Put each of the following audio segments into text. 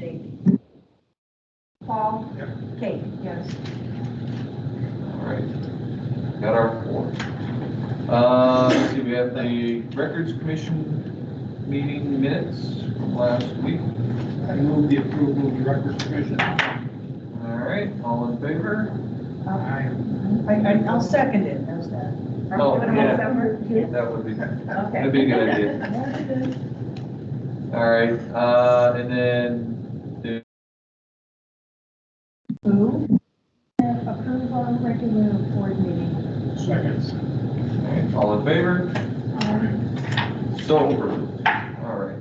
Stacy. Paul? Yep. Kate? Yes. All right. Got our 4. Let's see, we have the Records Commission meeting minutes from last week. I move the approval of the Records Commission. All right, all in favor? I'll second it, how's that? Oh, Are we doing them yeah. all separate? That would be, Okay. that'd be a good idea. All right, and then the Who? Approve on regular board meeting. Seconds. all right, all in favor? So approved. All right.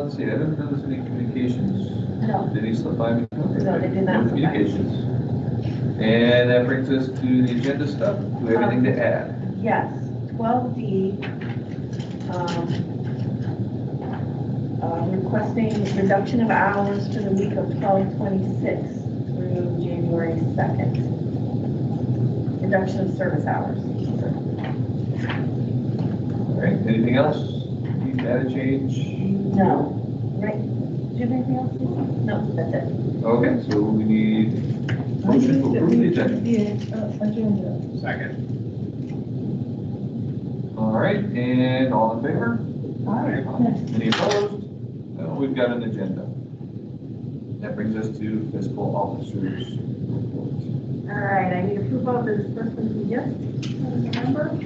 Let's see, I didn't notice any communications. No. Did he slip by me? Okay. No, they did not No slip by. communications. And that brings us to the agenda stuff. Do we have anything to add? Yes, 12D, requesting reduction of hours for the week of 12/26 through January 2nd. Reduction of service hours. All right, anything else? Need to add a change? No. Right? Do you have anything else? No, that's it. Okay, so we need motion to approve the agenda. Agenda. Second. All right, and all in favor? Aye. Any opposed? No, we've got an agenda. That brings us to fiscal officers report. All right, I need approval of the disbursements and gifts from November. Could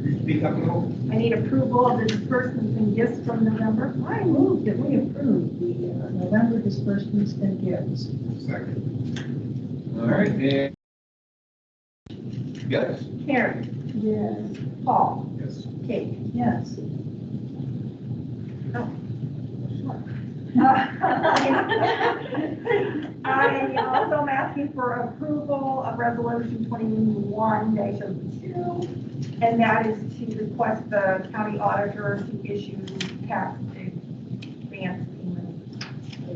you speak up a little? I need approval of the disbursements and gifts from November. I move that we approve the November disbursements and gifts. Second. All right, and yes, Karen, Yes. Paul, Yes. Kate. Yes. I also am asking for approval of resolution 21-02, and that is to request the county auditor to issue tax advance payments.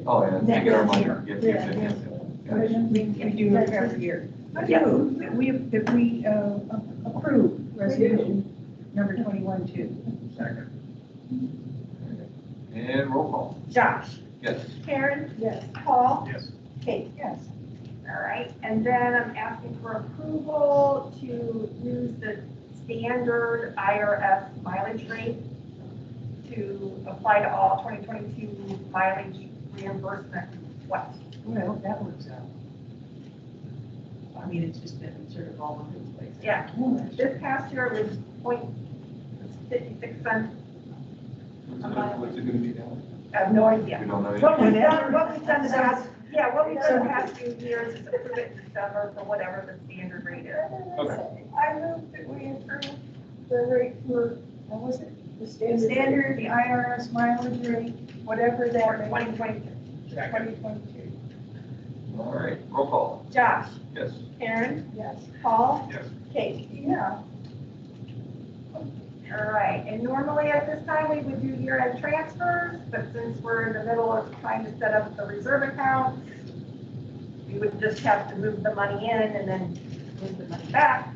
oh, yeah, Next take it our money. year. Yes, Yeah, yes, yes, yes. We do it every year. I move that we approve resolution number 21-2. Second. And roll call. Josh, Yes. Karen, Yes. Paul, Yes. Kate. Yes. All right, and then I'm asking for approval to use the standard IRS mileage rate to apply to all 2022 mileage reimbursement requests. Well, that works out. I mean, it's just been sort of all over the place. Yeah. This past year it was 56 cents. What's it gonna be now? I have no idea. We don't know What we've yet. done, what we've done the past, yeah, what we've done the past few years is approve it in December for whatever the standard rate is. Okay. I move that we approve the rate for, what was it? The standard, the IRS mileage rate, whatever For that rate. 2022. 2022. All right, roll call. Josh, Yes. Karen, Yes. Paul, Yes. Kate. Yeah. All right, and normally at this time, we would do year-end transfers, but since we're in the middle of trying to set up the reserve account, we would just have to move the money in and then move the money back.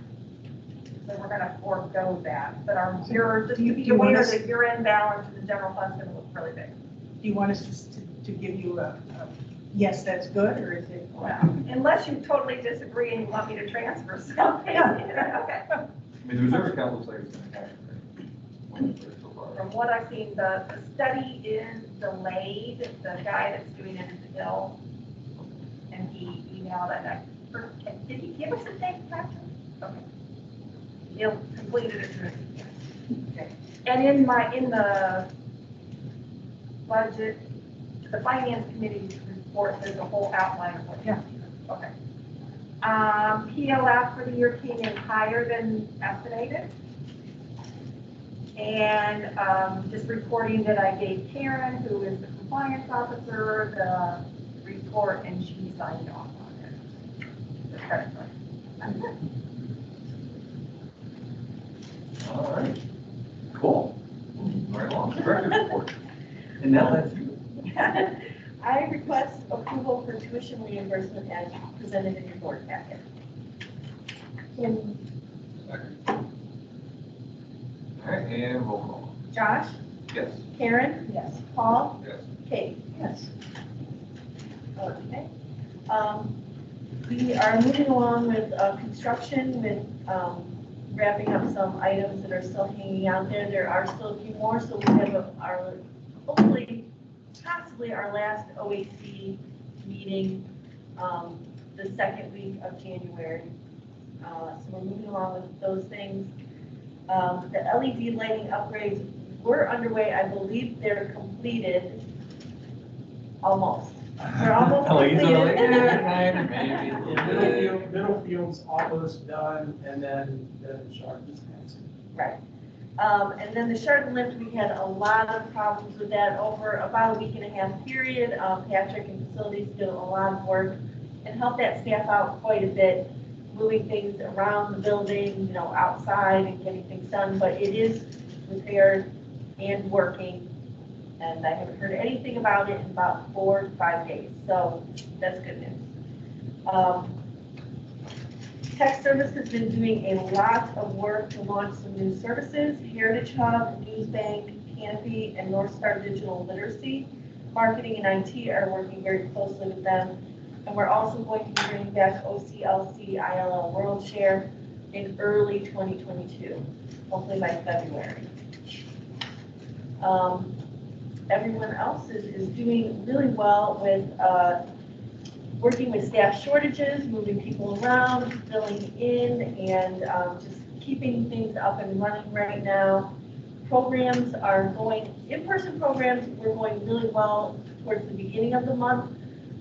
So we're gonna forego that, but our year, just to be Do you want aware, us- the year-end balance in the general fund's gonna look really big. Do you want us to give you a, yes, that's good, or is it? Well, unless you totally disagree and you want me to transfer something. Yeah. Okay. I mean, the reserve account looks like it's gonna happen, right? So far. From what I've seen, the study is delayed. The guy that's doing it is ill. And he emailed and did he give us a date, Patrick? Okay. He'll complete it as soon as he can. Okay. And in the budget, the finance committee report, there's a whole outline of what. Yeah. Okay. PLF for the year came in higher than estimated. And just reporting that I gave Karen, who is the compliance officer, the report, and she signed off on it. The credit card. That's it. All right, cool. Moving right along, record report. And now that's you. I request approval for tuition reimbursement as presented in your board packet. Second. All right, and roll call. Josh, Yes. Karen, Yes. Paul, Yes. Kate. Yes. Okay. We are moving along with construction, with wrapping up some items that are still hanging out there. There are still a few more, so we have our, hopefully, possibly our last OAC meeting the second week of January. So we're moving along with those things. The LED lighting upgrades were underway. I believe they're completed, almost. They're almost completed. Maybe a little bit. Mittelfield's almost done, and then Chardon's next. Right. And then the Chardon lift, we had a lot of problems with that over about a week and a half period. Patrick and facilities did a lot of work and helped that staff out quite a bit, moving things around the building, you know, outside and getting things done, but it is repaired and working. And I haven't heard anything about it in about 4 to 5 days, so that's good news. Tech Service has been doing a lot of work to launch some new services, Heritage Hub, News Bank, Canopy, and North Star Digital Literacy. Marketing and IT are working very closely with them. And we're also going to be bringing back OCLC ILL World Share in early 2022, hopefully by February. Everyone else is doing really well with working with staff shortages, moving people around, filling in, and just keeping things up and running right now. Programs are going, in-person programs were going really well towards the beginning of the month,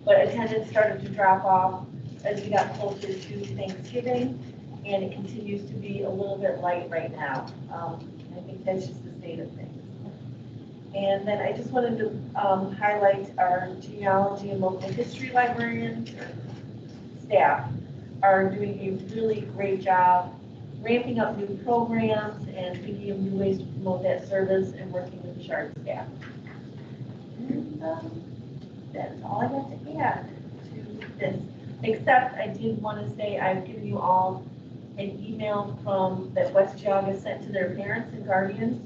but attendance started to drop off as we got closer to Thanksgiving, and it continues to be a little bit light right now. I think that's just the state of things. And then I just wanted to highlight our genealogy and local history librarians, staff are doing a really great job ramping up new programs and thinking of new ways to promote that service and working with the Chardon staff. And that's all I got to add to this, except I did want to say I've given you all an email from that West Geauga sent to their parents and guardians,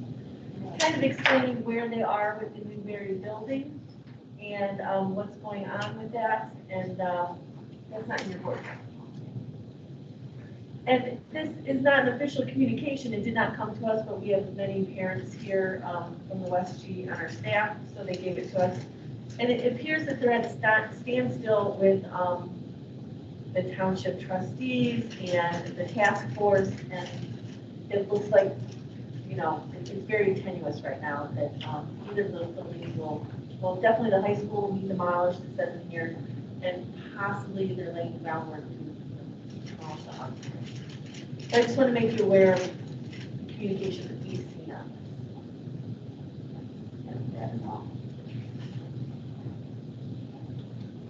kind of explaining where they are with the Newberry building and what's going on with that, and that's not in your book. And this is not an official communication, it did not come to us, but we have many parents here from the West G on our staff, so they gave it to us. And it appears that they're at a standstill with the township trustees and the task force, and it looks like, you know, it's very tenuous right now that either of those buildings well, definitely the high school will be demolished, it says in here, and possibly they're laying groundwork to demolish the house. I just want to make you aware of the communication that we've seen on this. And that is all.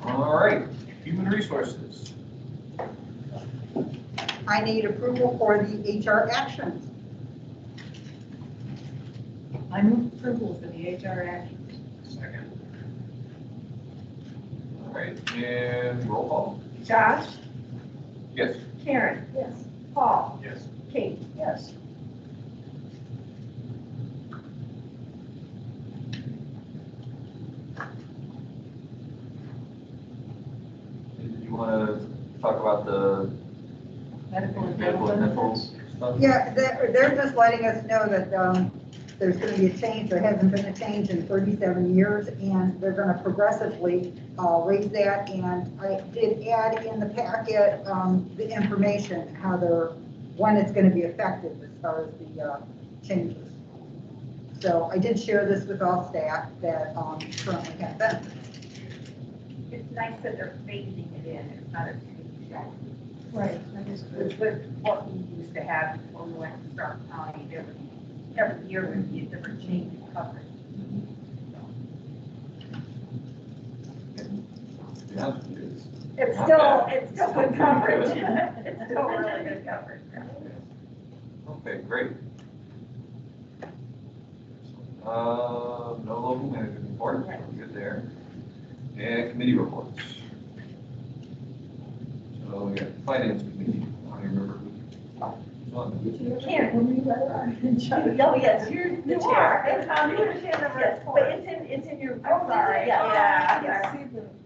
All right, human resources. I need approval for the HR actions. I move approval for the HR actions. Second. All right, and roll call. Josh, Yes. Karen. Yes. Paul, Yes. Kate. Yes. Did you want to talk about the Medical and medical and dental benefits. stuff? Yeah, they're just letting us know that there's going to be a change. There hasn't been a change in 37 years, and they're going to progressively raise that. And I did add in the packet the information, when it's going to be effective as far as the changes. So I did share this with all staff that currently have benefits. It's nice that they're phasing it in, it's not a huge shock. Right, that is good. Which was what we used to have before we went to Stark County, every year would be a different change in coverage. To be honest with you, It's Not still, bad. it's still good coverage. It's still really good coverage. Okay, great. No local management report, so we're good there. And committee reports. So we got finance committee, I don't even remember who's on Can't. Oh, Oh, yes, you're the You chair. are, and Tom, you're the chair number Yes, four. but it's in your. Oh, sorry. Yeah. Yeah.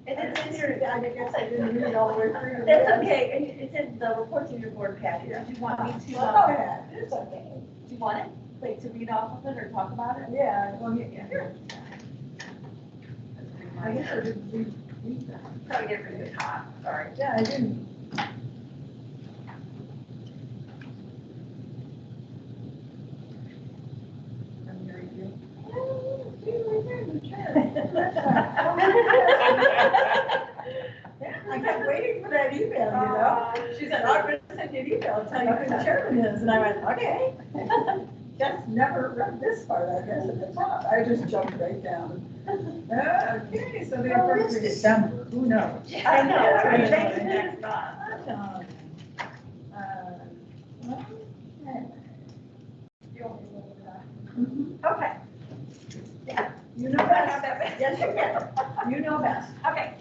And it's in your, I guess I didn't read all the way through. that's okay, and it's in the reports in your board packet. Did you want me to, Well, go ahead, it's okay. do you want it, like, to read off of it or talk about it? Yeah, well, yeah. I guess I didn't read that. Probably get rid of the top, sorry. Yeah, I didn't. I kept waiting for that email, you know? She said, I'm gonna send you an email and tell you who the chairman is, and I went, okay. Just never read this part, I guess, at the top, I just jumped right down. Okay, so the Well, it's appropriate. December, who knows? I know, I mean, Yeah. thank you next month. Okay. You know best. Yes, you can. You know best. Okay.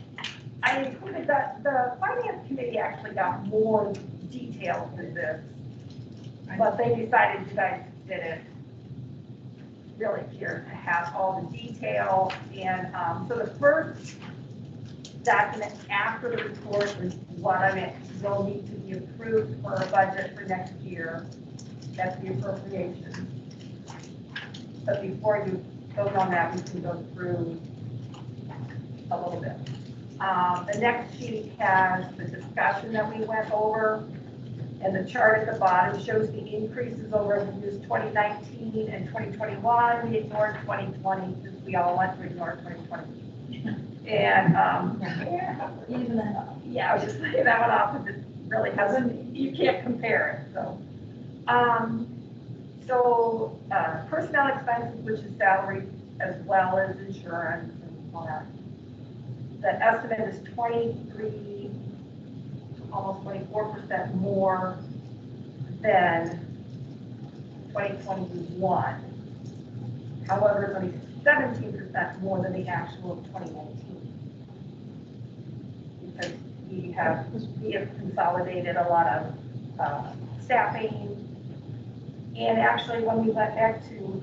I included the finance committee actually got more details than this. But they decided you guys didn't really care to have all the detail. And so the first document after the report is what I meant will need to be approved for a budget for next year. That's the appropriation. But before you vote on that, we can go through a little bit. The next sheet has the discussion that we went over, and the chart at the bottom shows the increases over the years 2019 and 2021. We ignored 2020 because we all want to ignore 2020. And Even that. yeah, I was just saying that one off because it really hasn't, you can't compare it, so. Personnel expenses, which is salary as well as insurance and all that. The estimate is 23, almost 24% more than 2021. However, it's only 17% more than the actual of 2019. Because we have consolidated a lot of staffing. And actually, when we went back to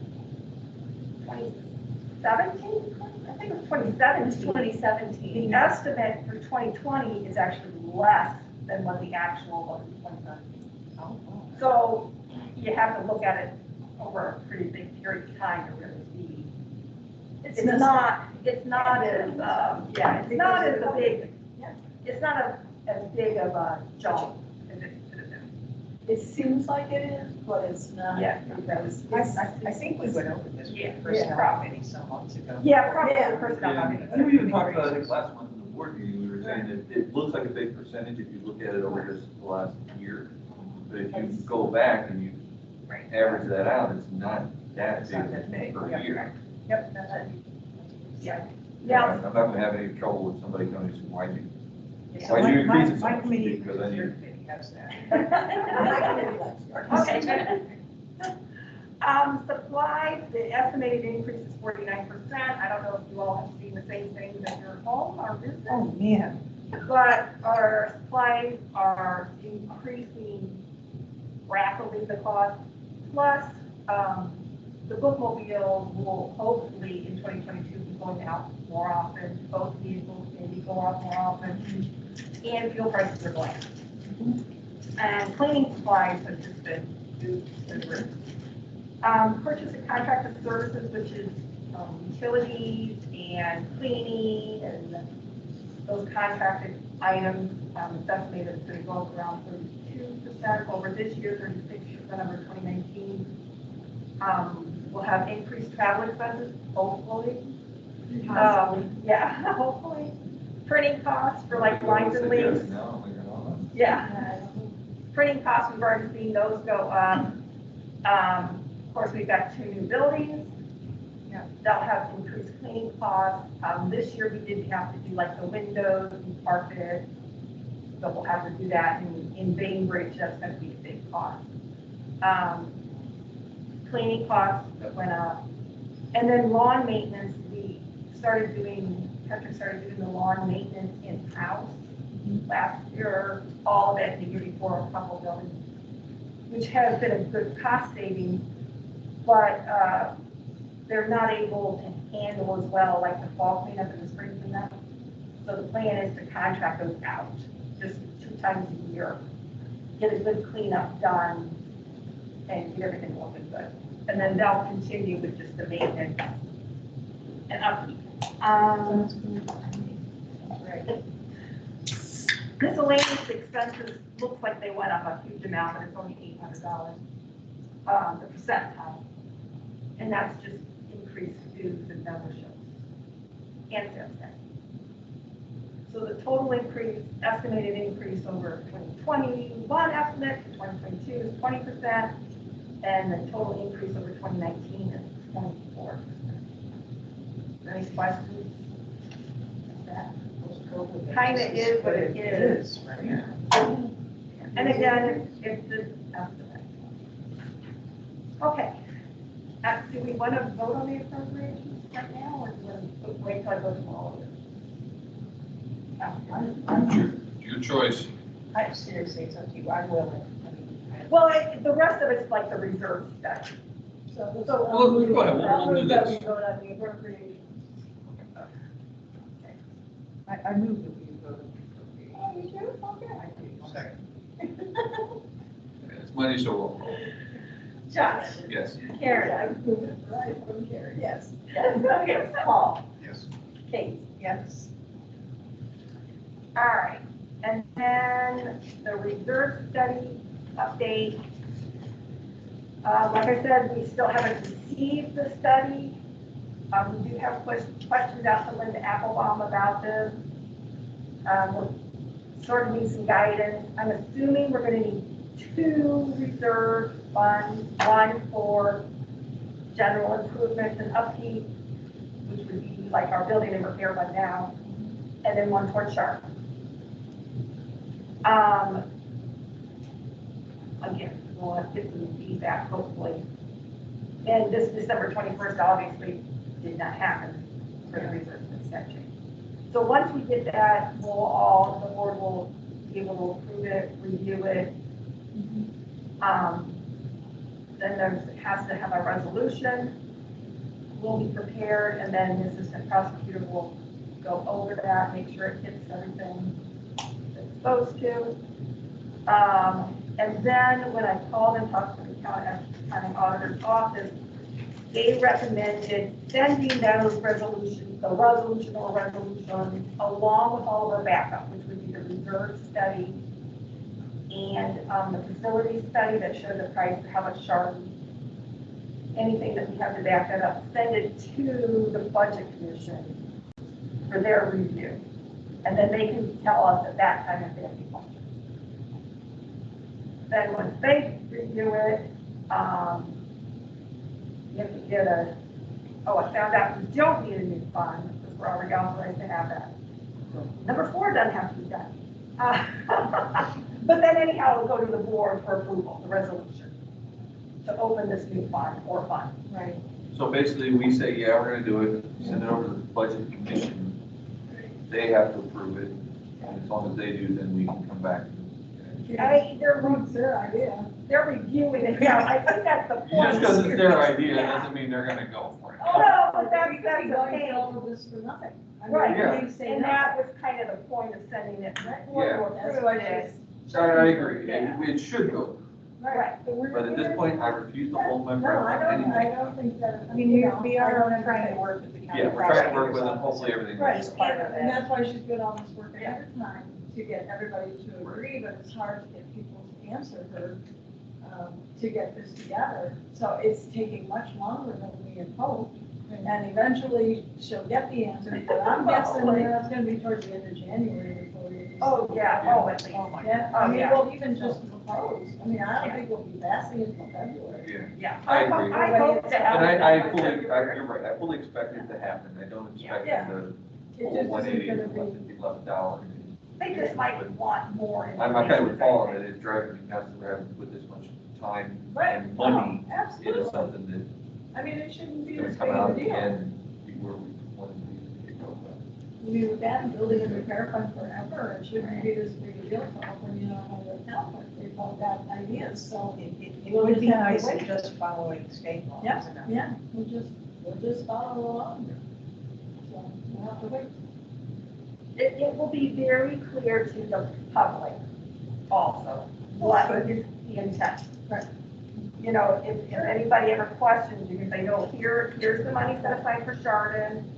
2017, I think it was 2017. 2017. The estimate for 2020 is actually less than what the actual was in 2017. So you have to look at it over a pretty big period of time to really see. It's not as, it's not as a big, it's not as big of a jump as it could have been. It seems like it is, but it's not. Yeah. Because I think we went over this Yeah. with personnel committee some months ago. Yeah, probably Yeah. the personnel. Yeah, we even talked about, I think, last month in the board meeting, we were saying that it looks like a big percentage if you look at it over just the last year. But if you go back and you average that out, it's not that It's not big that big, per yeah. year. Yep, that's it. Yeah. Yeah, I'm not gonna have any trouble with somebody coming and saying, why you, So why you my increase it so much? committee, Because I your need, committee has that. Okay, good. Supplies, the estimated increase is 49%. I don't know if you all have seen the same things at your home or business, Oh, man. but our supplies are increasing rapidly, the cost. Plus, the bookmobile will hopefully in 2022 be going out more often. Both vehicles maybe go out more often, and fuel prices are going up. And cleaning supplies have just been through the roof. Purchase of contracted services, which is utilities and cleaning and those contracted items, it's estimated it's going to go up around 32% over this year, 36% over 2019. We'll have increased travel expenses, hopefully. Yeah, hopefully. Printing costs for like lines and links. no, you're not. Yeah. Printing costs, we've already seen those go up. Of course, we've got 2 new buildings. Yeah. They'll have increased cleaning costs. This year, we did have to do like the windows and carpet. So we'll have to do that in Bainbridge. That's going to be a big cost. Cleaning costs that went up. And then lawn maintenance, Patrick started doing the lawn maintenance in-house last year, all of it, the year before, a couple buildings. which has been a good cost saving, but they're not able to handle as well, like the fall cleanup and the spring cleanup. So the plan is to contract those out, just 2 times a year, get a good cleanup done, and get everything looking good. And then they'll continue with just the maintenance and upkeep. Right. Miscellaneous expenses, looks like they went up a huge amount, but it's only $800, the percentile. And that's just increased dues and memberships and sales tax. So the total increase, estimated increase over 2021 estimate to 2022 is 20%, and the total increase over 2019 is 24%. Any questions? That kind of is what it is. Right. And again, it's the estimate. Okay. Do we want to vote on the appropriations right now, or do we want to wait till I go through all of it? Your choice. I seriously, it's up to you, I'm willing. I mean, Well, the rest of it's like the reserve stuff. So, Well, go ahead, we'll do that we this. vote on the appropriations. I move that we vote. Oh, you do? Okay. I do. Second. It's money, so roll call. Josh, Yes. Karen, Right, from Karen, yes. okay, Paul, Yes. Kate. Yes. All right, and then the reserve study update. Like I said, we still haven't received the study. We do have questions out to Linda Applebaum about this. We'll sort of need some guidance. I'm assuming we're going to need 2 reserve funds, one for general improvements and upkeep, which would be like our building and repair one now, and then one for sharp. Again, we'll get some feedback hopefully. And this December 21st obviously did not happen for the reserve section. So once we get that, the board will be able to approve it, review it. Then has to have a resolution. Will be prepared, and then the assistant prosecutor will go over that, make sure it hits everything it's supposed to. And then when I called and talked to the county auditor's office, they recommended sending those resolutions, the resolution or resolutions, along with all of our backup, which would be the reserve study and the facility study that showed the price, how much sharp, anything that we have to back that up, send it to the budget commission for their review. And then they can tell us at that time if they have any questions. Then once they review it, you have to get I found out we don't need a new fund, because we're already authorized to have that. Number 4 doesn't have to be done. But then anyhow, it'll go to the board for approval, the resolution, to open this new fund or fund. Right. So basically, we say, yeah, we're gonna do it, send it over to the budget commission. They have to approve it, and as long as they do, then we can come back. What's their idea? They're reviewing it now. I think that's the point. Just because it's their idea, doesn't mean they're gonna go for it. Oh, no, but that's We could the be going thing. through all of this for nothing. I mean, Right, Yeah. they say and no. that was kind of the point of sending it forward Yeah. to That's approve why it. I agree, it should go, Right. but at this point, I refuse to hold my No, breath I on don't anything. think that. I mean, we are trying to work with the county. Yeah, we're trying to work with them, prosecutor's hopefully office. everything Right, goes. part of and it. that's why she's doing all this work ahead of time to get everybody to agree, but it's hard to get people to answer her, to get this together. So it's taking much longer than we had hoped, and eventually she'll get the answer, but I'm guessing that's gonna be towards the end of January before we. Oh, yeah, oh, at least. Yeah, Oh, I mean, yeah. well, even just propose, I mean, I don't think we'll be passing it until February. Yeah, Yeah. I agree. I hope to have. and it I done by fully, February. you're right, I fully expect it to happen, I don't expect Yeah. it to It pull just 180 isn't or gonna be. $11. They just might want more I'm information. kind of with Paul on it, it's driving me nuts that we're having to put this much time Right, and money oh, absolutely. into something that's I mean, it shouldn't be gonna this come big out of at a the deal. end, be where we want to be. we were bad building and repair fund forever, it shouldn't be this big a deal to open, you know, another account, but they've all got ideas, so. It would be nice if just following state laws. Yeah. enough. Yeah, we'll just follow along. So, we'll have to wait. It will be very clear to the public also what is the intent. Right. You know, if anybody ever questions, you can say, no, here's the money set aside for Chardon.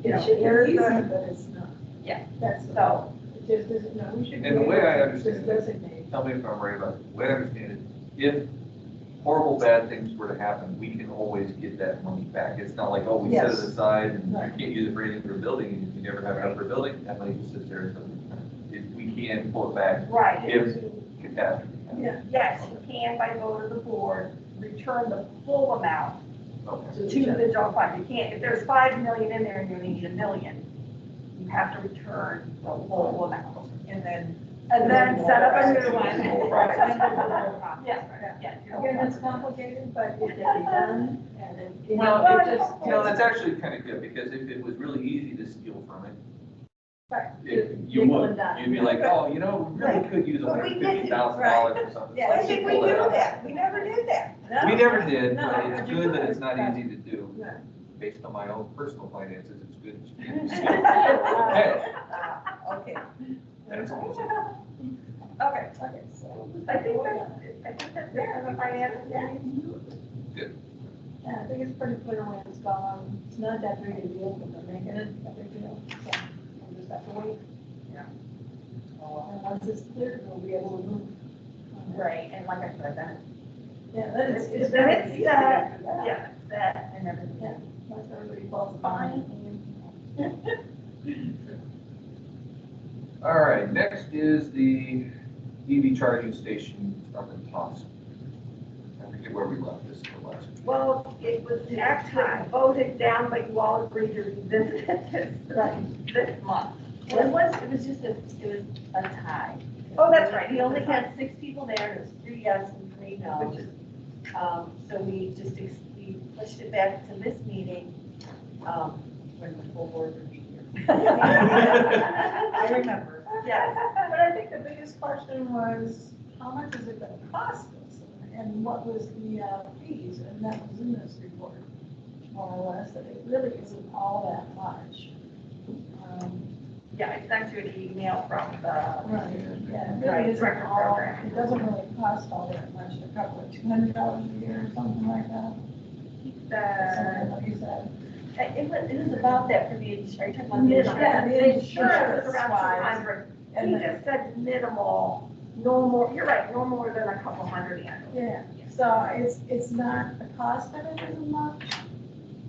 You know, It should here's be easy, the, but it's not. Yeah. That's, so, it just isn't, no, we should. And the be way able I to understand just it, designate. tell me if I'm right about it, the way I understand it, if horrible bad things were to happen, we can always get that money back. It's not like, oh, we set it Yes. aside and Right. you can't use it for anything for a building, and if you never have enough for a building, that money just sits there. until we can pull it back right. if catastrophe. happens. Yeah. Yes, you can by vote of the board, return the full amount Okay. to the general fund. You can't, if there's 5 million in there and you only need 1 million, you have to return the whole amount. And then. And then set up a new one. Right. Yeah, yeah. Again, it's complicated, but it can be done, and it, you Well, know, it just, that's actually kind of good, because if it was really easy to steal from it, Right. you Nickel would, and dime. you'd be like, oh, you know, we really could use But we didn't, $150,000 for something. Yeah, Why Let's did we pull do out. that? We never did that. No. We never did, No, but it's you good that could, it's not but- easy to do. No. Based on my own personal finances, it's good to steal. Okay, Okay. that's all. Okay, Okay, so. I think that's it for the finance committee. Yeah, I think it's pretty clear where it's going. It's not that big a deal, but they're making it a big deal. So we'll just have to wait. And once it's clear, we'll be able to move. Right, and like I said, then Yeah, that is, it's Then very it's, easy after that. yeah, that and everything. Yeah, once everybody falls behind. All right, next is the EV charging station up in Thompson. I forget where we left this for last. Well, it was actually voted down, but you all agreed to revisit it this month. Well, it was just it was a tie. Oh, that's right. We only had 6 people there, and it was 3 yes and 3 no. Which is, So we just, we pushed it back to this meeting, when the full board would be here. I remember. yes, But I think the biggest question was, how much is it gonna cost us? And what was the fees? And that was in this report, more or less, that it really isn't all that much. yeah, I sent you an email from the. Right, yeah, it Right, really isn't record all, program. it doesn't really cost all that much, a couple of $200 a year or something like that. Something like you said. It was about that for the, are you talking about the Yeah, insurance? the Insurance insurance is around wise. 200. He And the- just said minimal, no more, you're right, no more than a couple hundred annually. Yeah, so it's not, the cost of it isn't much.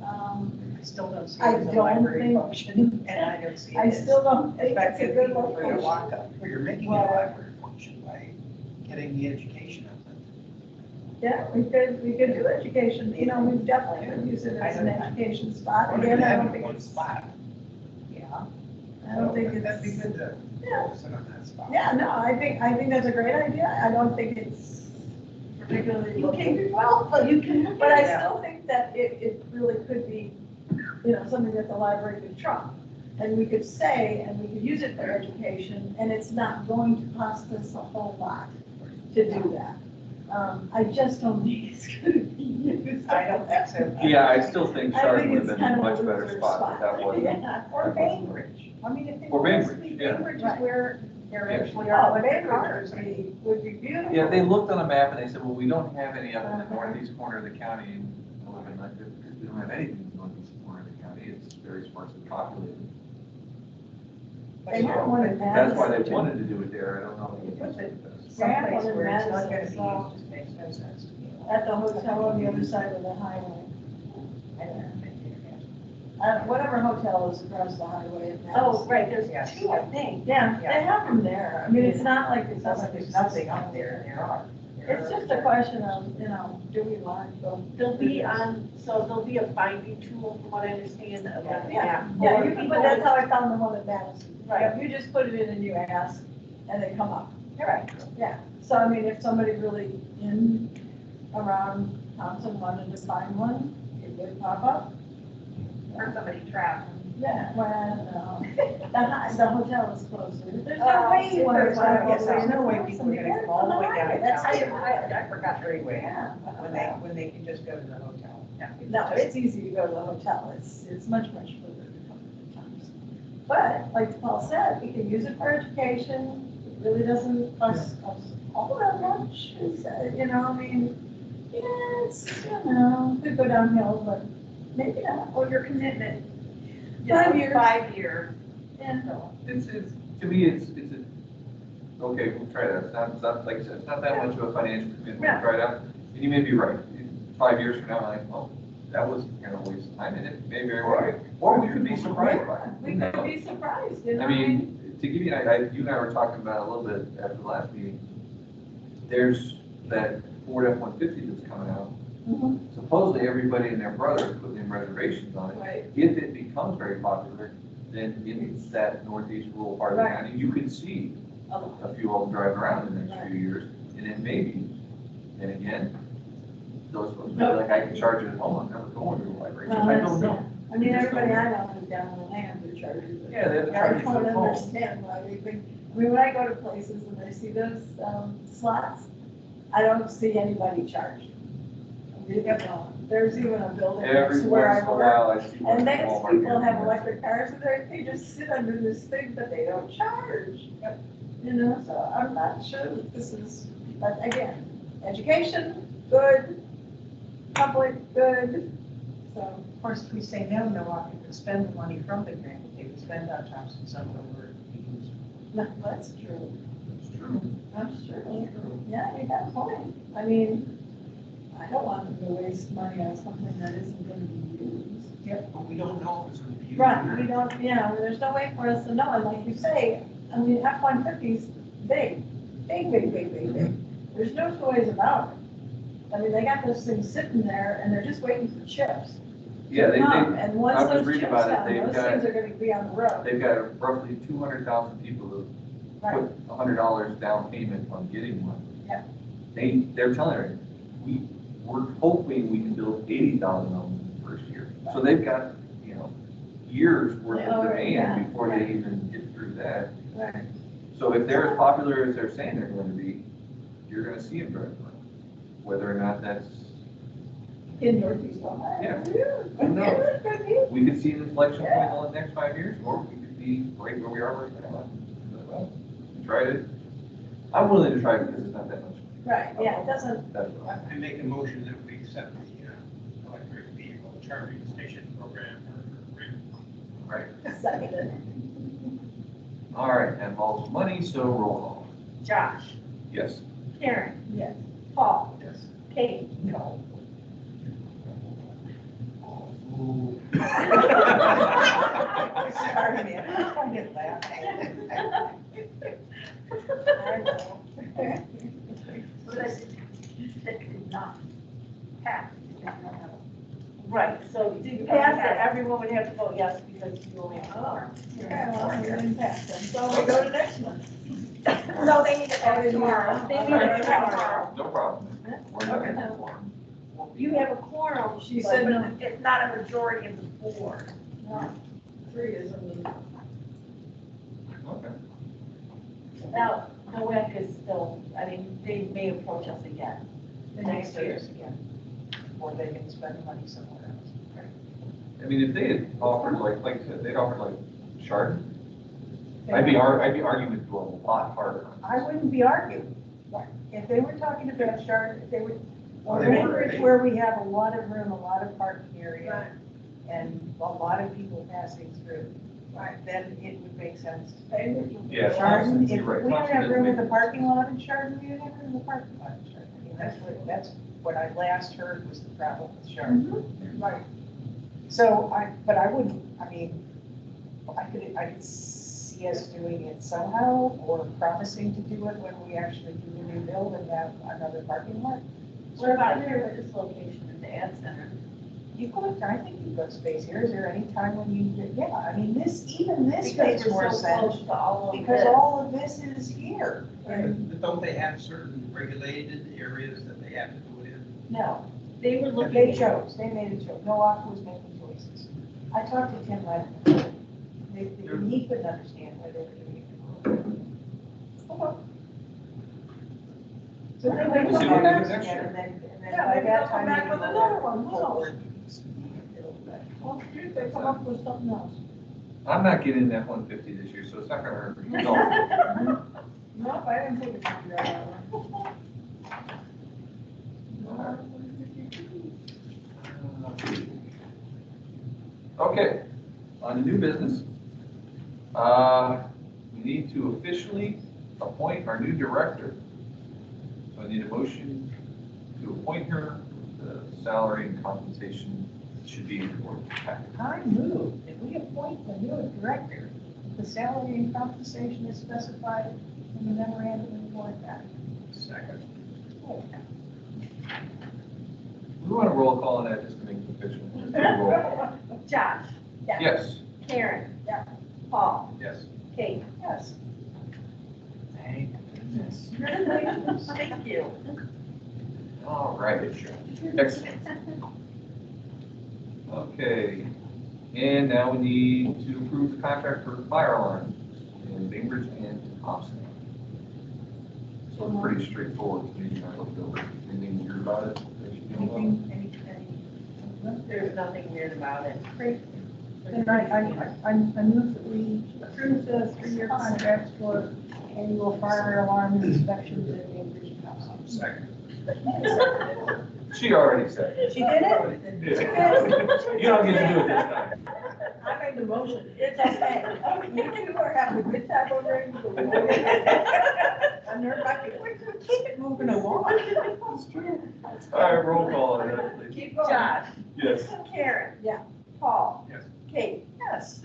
I still don't see I it as a don't library think- function, and I don't see it I as still don't think it's a effective good even for the location. lockup. Well, you're making it a Well- library function by getting the education of it. Yeah, we could do education, you know, we definitely could use it as an education spot. Or you Again, can I have don't it in think one it's, spot. Yeah. I don't think it's. That'd be good to Yeah. focus in on that spot. Yeah, no, I think that's a great idea. I don't think it's particularly located well, but You can look But I at it. still think that it really could be, you know, something that the library could trump. And we could say, and we could use it for education, and it's not going to cost us a whole lot to do that. I just don't think it's gonna be used. I don't think so. Yeah, I still think I Chardon think would it's have been kind a of a much better loser spot if that wasn't. Yeah, or Bainbridge. I mean, if they. Or want us Bainbridge, to be- yeah. Bainbridge is Right. where they're Yeah. actually are, but Bainbridge would be beautiful. Yeah, they looked on a map and they said, well, we don't have any up in the northeast corner of the county. And I would have been like, because we don't have anything in the northeast corner of the county. It's very sparsely populated. They have one in That's why they Madison. wanted to do it there. I don't know. if it's- Someplace Yeah, where it's not gonna Madison, be so- used just makes no sense to me. At the hotel on the other side of the highway. I don't know. Whatever hotel is across the highway. in Oh, Madison. right, there's Yes. 2, I think. Yeah, they have them there. I mean, it's not like It it's sounds not like there's nothing up there, there are. It's just a question of, you know, do we want to? There'll be so there'll be a finding tool, from what I understand, of like, Yeah, more yeah, you can, people but that's with- how I found the one in Madison. Right. You just put it in and you ask, and they come up. You're right. Yeah, so I mean, if somebody really in, around Thompson wanted to find one, it would pop up. Or somebody traveling. Yeah, well, the hotel is closer. There's no Oh, way you want to there's drive no- all the way. there's no way to people are gonna Boston. come all the way down. That's how you, I forgot Freeway, yeah. when they can just go to the hotel. No, it's easy to go to the hotel. It's much further to come to times. But like Paul said, we can use it for education. It really doesn't cost us all that much. It's, you know, I mean, yeah, it's, you know, could go downhill, but maybe not. Or your commitment. 5 years. 5 years. Yeah. It's, to me, it's okay, we'll try that. It's not, like I said, it's not that much of a financial commitment, Yeah. we'll try it out. And you may be right. 5 years from now, I'm like, well, that was kind of a waste of time, and it may very well. Or we could be surprised by it. We could be surprised, you know. I mean, to give you an idea, you and I were talking about a little bit after the last meeting. There's that Ford F-150 that's coming out. Mhm. Supposedly, everybody and their brother is putting in reservations on it. Right. If it becomes very popular, then it's that northeast rural part of the Right. county. You could see a few of them driving around in the next few years, and then maybe, and again, those folks, maybe like I can charge it at home, I'm never going to the library, Well, I don't know. I mean, everybody I know is down in the land who charges it. Yeah, they have to I charge it don't at home. understand why they think, I mean, when I go to places and I see those, slots, I don't see anybody charged. There's even a building next Every to where once I in a work. while, I see one And at those Walmart people here have and there. electric cars, and they just sit under this thing, but they don't charge. You know, so I'm not sure that this is, but again, education, good, public, good, so. Of course, if we say no, no one can spend the money from the grant, that they would spend on Thompson somewhere where it can use. No, that's true, It's true. that's true. Yeah, you got a point. I mean, I don't want them to waste money on something that isn't gonna be used. Yep, but we don't know if it's gonna be used. Right, we don't, yeah, there's no way for us to know, and like you say, I mean, F-150's big, big. There's no two ways about it. I mean, they got those things sitting there, and they're just waiting for chips. Yeah, to they, come, And once I was those reading chips about it, come, they've those got- things are gonna be on the road. they've got roughly 200,000 people who Right. put $100 down payment on getting one. Yeah. They're telling her, we're hoping we can build 80,000 of them in the first year. So they've got, you know, years worth Oh, of yeah, demand before they right. even get through that. Right. So if they're as popular as they're saying they're going to be, you're going to see them driving around. Whether or not that's, In Northeast Ohio. Yeah. Who knows? Could be. we could see an inflection point in the next 5 years, or we could be right where we are right now. Well, we tried it. I'm willing to try it because it's not that much. Right, yeah, it doesn't, That's what I'm. I make a motion that we accept the electric vehicle charging station program for Right. second it. All right, that involves money, so roll call. Josh, Yes. Karen, Yes. Paul, Yes. Kate. No. Sorry, man, I get laughing. I know. So that did not pass. It did not have Right, so to pass it, everyone would have to vote yes because you only have four. Yeah, well, we didn't pass them, so we go to next one. a- No, they need to pass tomorrow. They need to pass tomorrow. No problem. We're not Okay. in that form. You have a quorum. She but- said no. It's not a majority of the board. No, 3 is a need. Okay. Now, the WEC is still, I mean, they may approach us again. The next year's again, or they can spend the money somewhere else. I mean, if they had offered like I said, they'd offered like Chardon, I'd be arguing with you a lot harder. I wouldn't be arguing. If they were talking about Chardon, if they would, or They were. Anchorage where we have a lot of room, a lot of parking area, Right. and a lot of people passing through. Right. Then it would make sense to pay. Yeah, Chardon, Thompson, if you're right. we don't Thompson have doesn't room in make the parking lot in Chardon, we don't have room in the parking lot in Chardon. I mean, that's what I last heard was the problem with Chardon. Right. So but I wouldn't, I mean, I could see us doing it somehow, or promising to do it when we actually do the new build and have another parking lot. What about here with this location at the ad center? You could, I think you've got space here, is there any time when you, yeah, I mean, even this Because makes more we're so sense, close to all of because this. all of this is here. But don't they have certain regulated areas that they have to do it in? No, They were looking. they chose, they made a choice, Milwaukee was making choices. I talked to Tim Ledger, he couldn't understand why they were doing it. So then they We'll see come what they back do next again, year. and then Yeah, by maybe that they'll come time. back you with know another what one, who the knows? ordinance it'll be. Well, shoot, they come up with something else. I'm not getting that 150 this year, so it's not gonna hurt me. No. Nope, I didn't think it would be that one. Okay, on to new business. We need to officially appoint our new director. So I need a motion to appoint her. The salary and compensation should be in the board packet. I move that we appoint the new director, the salary and compensation is specified in the memorandum in the board packet. Second. We want a roll call on that just to make it official. Just do a roll call. Josh, Yes. Karen. Yeah. Paul, Yes. Kate. Yes. Thank goodness. Congratulations. Thank you. All right. Excellent. Okay, and now we need to approve the contract for fire alarms in Bainbridge and Thompson. So it's pretty straightforward to me. I looked over. Anything weird about it? that you know about? Anything? There's nothing weird about it. Great. Then I move that we approve the 3-year contracts for annual fire alarm inspections at Bainbridge House. Second. She already said it. She did it? Yeah. You don't get to do it this time. I made the motion. It's okay. You two are having a good time over there. I'm nervous. Keep it moving along. All right, roll call on that, please. Keep going. Josh, Yes. Karen. Yeah. Paul. Yes. Kate. Yes.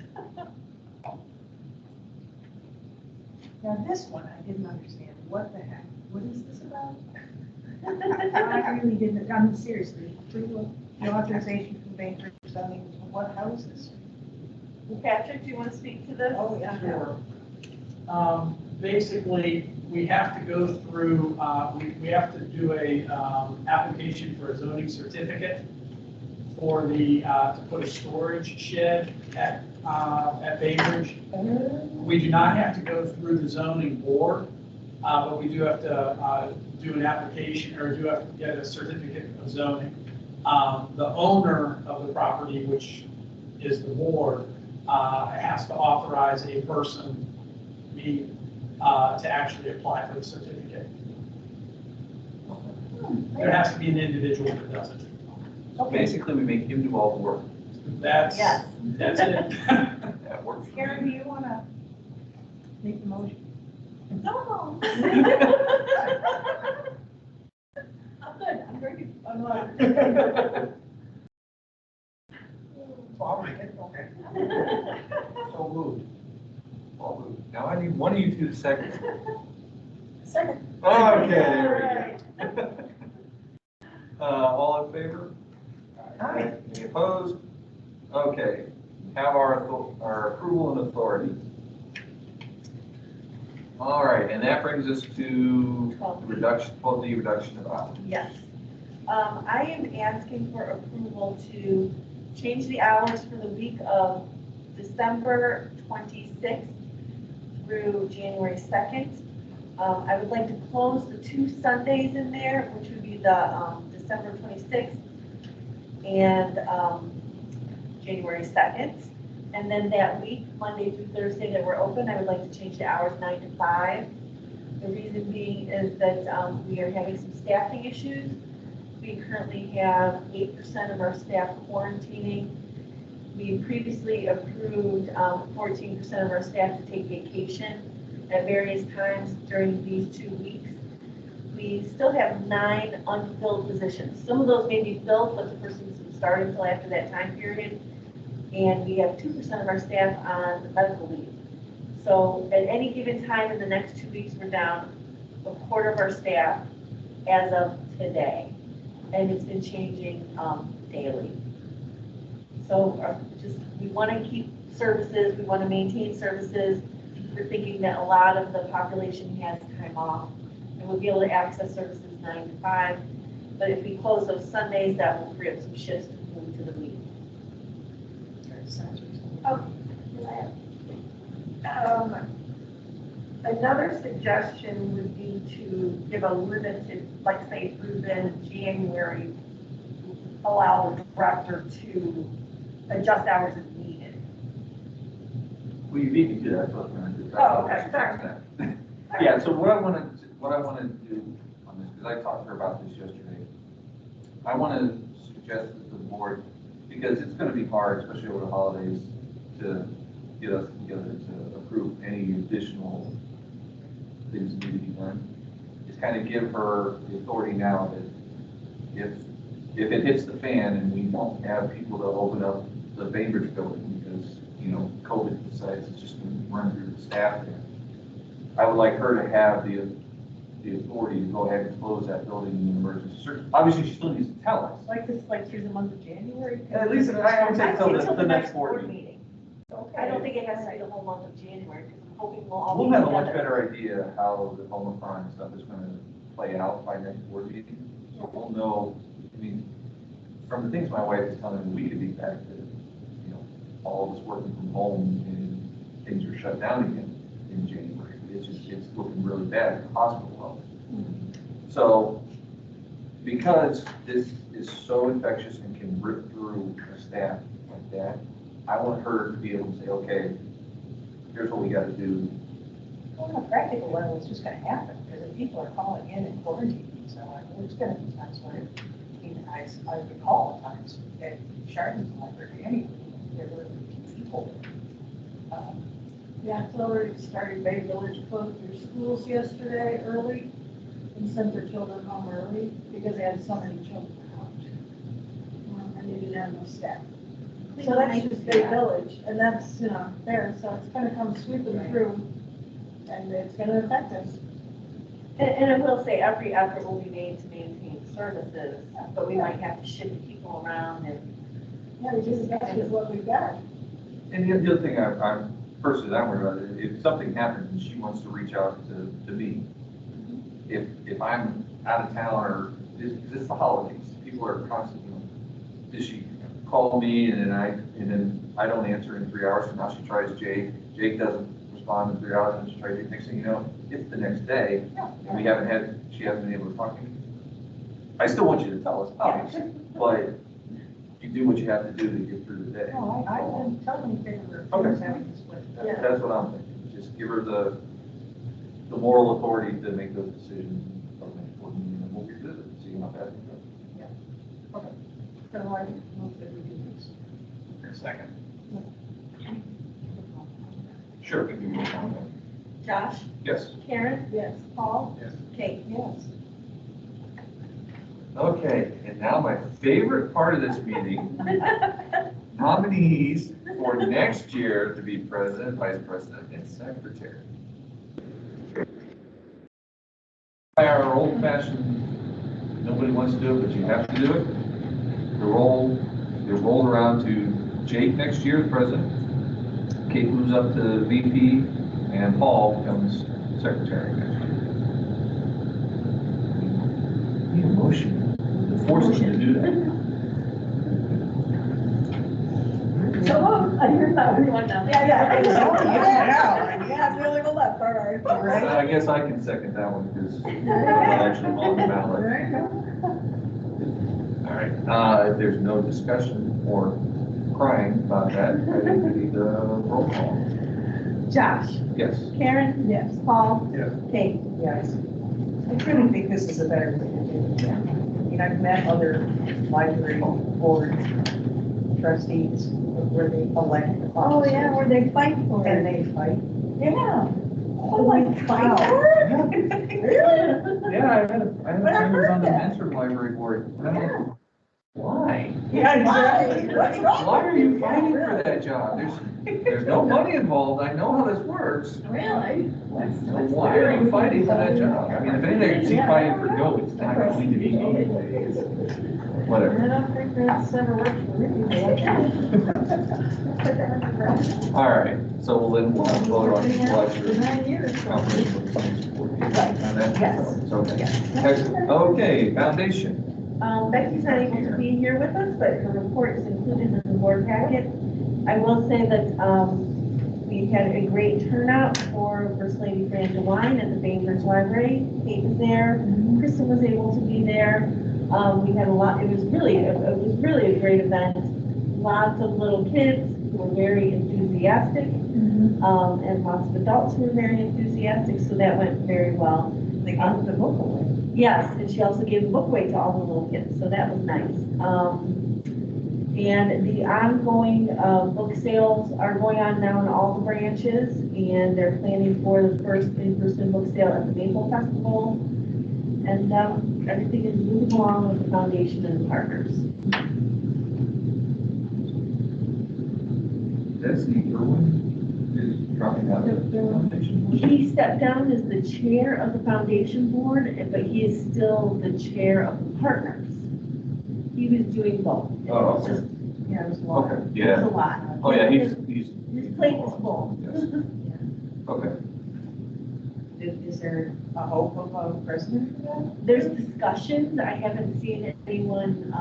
Now, this one, I didn't understand. What the heck? What is this about? I really didn't, I mean, seriously, approval, the authorization from Bainbridge zoning, what, how is this? Patrick, do you want to speak to this? Oh, yeah. Sure. Basically, we have to go through, we have to do a, application for a zoning certificate for the, to put a storage shed at Bainbridge. We do not have to go through the zoning board, but we do have to, do an application, or do have to get a certificate of zoning. The owner of the property, which is the board, has to authorize a person, me, to actually apply for the certificate. There has to be an individual that does it. So basically, we make him do all the work. That's, Yes. that's it. That works for Karen, do me. you want to make the motion? No. I'm good. I'm very, I'm like. I'll make it, okay. So moved. All moved. Now I need one of you two to second. Second. Okay, there we go. All in favor? Aye. Any opposed? Okay, have our approval and authority. All right, and that brings us to reduction, 12D reduction of hours. Yes. I am asking for approval to change the hours for the week of December 26th through January 2nd. I would like to close the 2 Sundays in there, which would be the December 26th and January 2nd. And then that week, Monday through Thursday that we're open, I would like to change the hours 9 to 5. The reason being is that we are having some staffing issues. We currently have 8% of our staff quarantining. We previously approved 14% of our staff to take vacation at various times during these 2 weeks. We still have 9 unfilled positions. Some of those may be filled, but the person doesn't start until after that time period. And we have 2% of our staff on medical leave. So at any given time in the next 2 weeks, we're down a quarter of our staff as of today. And it's been changing daily. So we want to keep services, we want to maintain services. We're thinking that a lot of the population has time off and we'll be able to access services 9 to 5. But if we close those Sundays, that will free up some shifts to move to the week. Sounds reasonable. Oh, Another suggestion would be to give a limited, like say through then January, allow the director to adjust hours as needed. Well, you need to do that, but I'm gonna do that. Oh, okay, sorry. Yeah, so what I want to do on this, because I talked to her about this yesterday, I want to suggest to the board, because it's going to be hard, especially over the holidays, to get us together to approve any additional things that need to be done. Is kind of give her the authority now that if it hits the fan and we don't have people to open up the Bainbridge building because, you know, COVID decides it's just going to run through the staff there, I would like her to have the authority to go ahead and close that building in an emergency circumstance. Obviously, she still needs to tell us. Like this, like through the month of January? At least, I would say I'd say till the next board meeting. I don't think it has to be the whole month of January, because I'm hoping we'll all be We'll have a much together. better idea how the Omicron stuff is gonna play out by next board meeting. So we'll know, I mean, from the things my wife is telling me, we could be back to, you know, all of us working from home and things are shut down again in January. It's looking really bad at the hospital level. So, because this is so infectious and can rip through a staff like that, I want her to be able to say, okay, here's what we gotta do. Well, on a practical level, it's just gonna happen, because if people are calling in and quarantining, so there's gonna be times when, I recall times at Chardon's library, anyway, there were people. Yeah, it's already started. Bay Village closed their schools yesterday early and sent their children home early because they had so many children out. And they didn't have enough staff. So that's just Bay Village, and that's, you know, there, so it's gonna come sweeping through, and it's gonna affect us. And I will say, every effort will be made to maintain services, but we might have to shift people around and. Yeah, we just, that's just what we've got. And the other thing I'm personally, I'm worried about, if something happens and she wants to reach out to me, if I'm out of town or, because it's the holidays, people are constantly, you know, does she call me and then I don't answer in 3 hours, and now she tries Jake doesn't respond in 3 hours, and she tries Jake, next thing you know, it's the next day, and she hasn't been able to talk to me. I still want you to tell us, obviously, but you do what you have to do to get through the day. No, I'm totally in favor of Okay. having this split. That's what I'm thinking, just give her the moral authority to make those decisions, and we'll revisit it, see how fast it goes. So I move that we do this. Second. Sure. Josh, Yes. Karen, Yes. Paul, Yes. Kate. Yes. Okay, and now my favorite part of this meeting, nominees for next year to be president, vice president, and secretary. By our old fashioned, nobody wants to do it, but you have to do it. You roll around to Jake next year, the president. Kate moves up to VP, and Paul becomes secretary next year. Need a motion to force them to do that. So, I hear that. Yeah. Yeah, really well left, all right. I guess I can second that one because I'm not actually on the ballot. There you go. All right, if there's no discussion or crying about that, I think we need a roll call. Josh, Yes. Karen, Yes. Paul, Yes. Kate. Yes. I really think this is a better thing to do. I mean, I've met other library board trustees where they elect the Oh, officers. yeah, where they fight for And it. they fight. Yeah. Holy Fight cow. for it? Really? Yeah, I had a But I friend who was heard on the that. Mentor Library Board. And I'm like, why? Yeah, exactly. What's wrong? Why are you Yeah, fighting for really. that job? There's no money involved. I know how this works. Really? So why are you fighting for that job? I mean, if anything, I can see fighting for no, it's not going to be me. Whatever. I don't think that's ever worked for me. All right, so we'll then we'll vote on the For lecture. 9 years. Yes. Excellent. Okay, foundation. Becky's not able to be here with us, but her report is included in the board packet. I will say that, We had a great turnout for First Lady Fran DeWine at the Bainbridge Library. Kate was there, Kristen was able to be there. We had a lot, it was really a great event. Lots of little kids who were very enthusiastic, and lots of adults who were very enthusiastic, so that went very well. They gave the book away. Yes, and she also gave the book away to all the little kids, so that was nice. And the ongoing book sales are going on now in all the branches, and they're planning for the first in-person book sale at the Maple Festival. And everything is moving along with the foundation and the partners. Desi Irwin is dropping out of the foundation. He stepped down as the chair of the foundation board, but he is still the chair of the partners. He was doing both. Oh, okay. Just, yeah, it was a lot. Okay, It was yeah. a lot. Oh, yeah, he's. His plate is full. Yes. Okay. Is there a hope of a president for that? There's discussions. I haven't seen anyone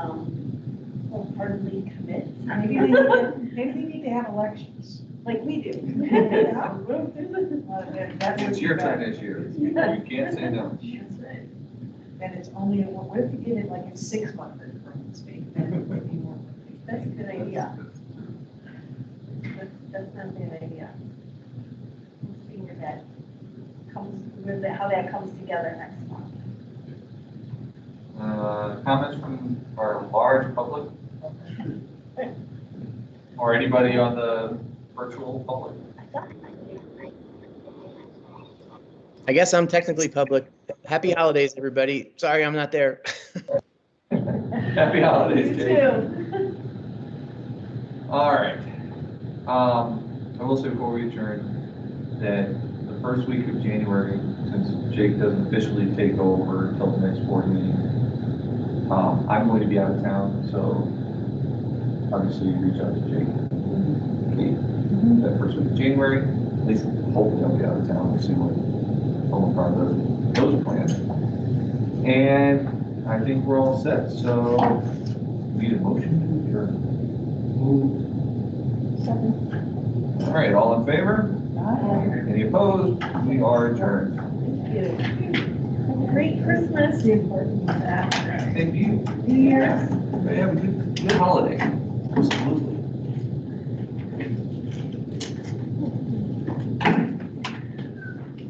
wholeheartedly commit. Maybe they need to have elections. Like we do. It's your turn this year. You can't say no. That's right. And it's only, what if you did it like in 6 months increments, maybe then it would be more. That's a good idea. That's not a bad idea. We'll see where that comes, how that comes together next month. Comments from our large public? Or anybody on the virtual public? I guess I'm technically public. Happy holidays, everybody. Sorry, I'm not there. Happy holidays, You Jake. too. All right. I will say before we adjourn that the first week of January, since Jake doesn't officially take over until the next board meeting, I'm going to be out of town, so obviously reach out to Jake. Kate, that first week of January, at least hopefully I'll be out of town. We'll see what part of those plans. And I think we're all set, so need a motion to adjourn. All right, all in favor? Any opposed? We are adjourned. Thank you. Have a great Christmas. Thank you. New Year's. Have a good holiday. Absolutely.